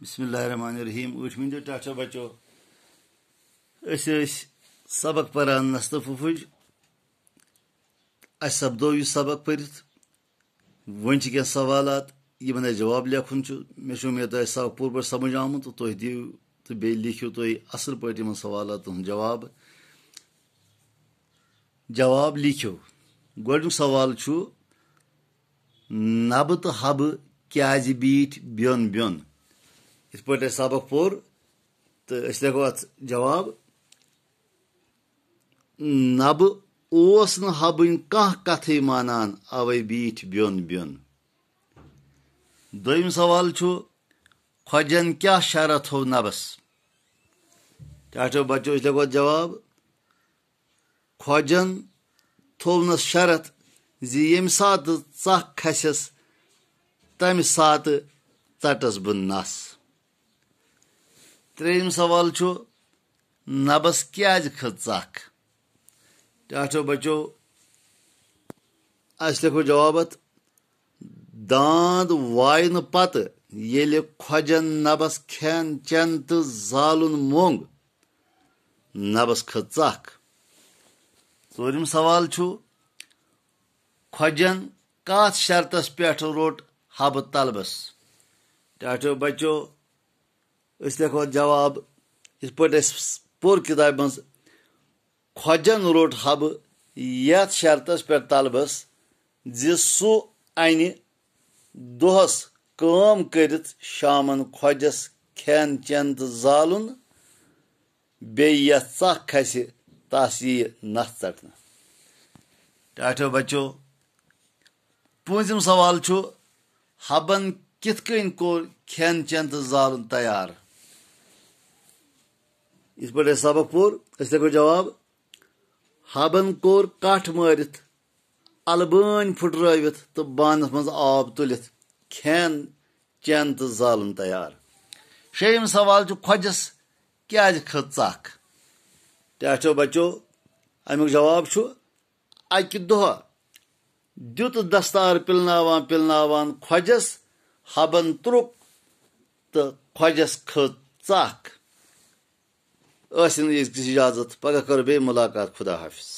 बिस्मिल्लाहिर्रहमानिर्रहीम उठमिंदो टाचा बचो सबक परान नस्त फुफुज सपदो यह सबक परित वन क्या सवालात यमन जवाब लेखुन मे उम्मीद सबक पूर पे समझ आमुत तो तुम दिव तो बे लिखियो तुम असल पे सवालात जवाब लिखियो गोडुक सवाल नब तो हब क्या बीठ बियन बियन इत पे सबक पोर तो लिखो अत जवाब नब ओस न हबन कह कथ मानान अवे बीठ बियन बियन। दोम सवाल खोजन क्या शरत हो नबस टाटो बच्चों लिखो जवाब खोजन थोनस शरत जी यम सात च खसस तम सात चटस बह नस। त्रेम सवाल नबस क्या खत चख टाटो बच्चो लिखो जवाबत दांद वायन पत येले खोजन नबस खेन चन तो जालुन मोंग नबस खत चख। चोरिम सवाल खोजन कत शर्तस पे रोट हब तलबस टाटो बच्चो लिखो जवाब इस पे पोर किताब मज खोजन रोट हब यथ शर्तस पे तलबस जि सु अन दोहस काम करित शामन खोजस खेन चन तो जालुन बे यथ चख खस तस यह नथ चटन। टाटो बच्चो पूंजिम सवाल हबन कित कन कोर खेन चन तो जालुन तैयार इस पे सबक पोर लिखो जवाब हबन कोर कठ मारित अलबन फुटरावित तो बानस मज आब तुलित खेन चन तो जालुन तैयार। शेम सवाल खोजस क्या खत चख टाटो बच्चो अमुक जवाब अकि दह दुत दस्तार पिलनावान पिलनावान खोजस हबन त्रुक तो खोजस खत चख। इजाजत पगह करो बे मुलाकात खुदा हाफिज।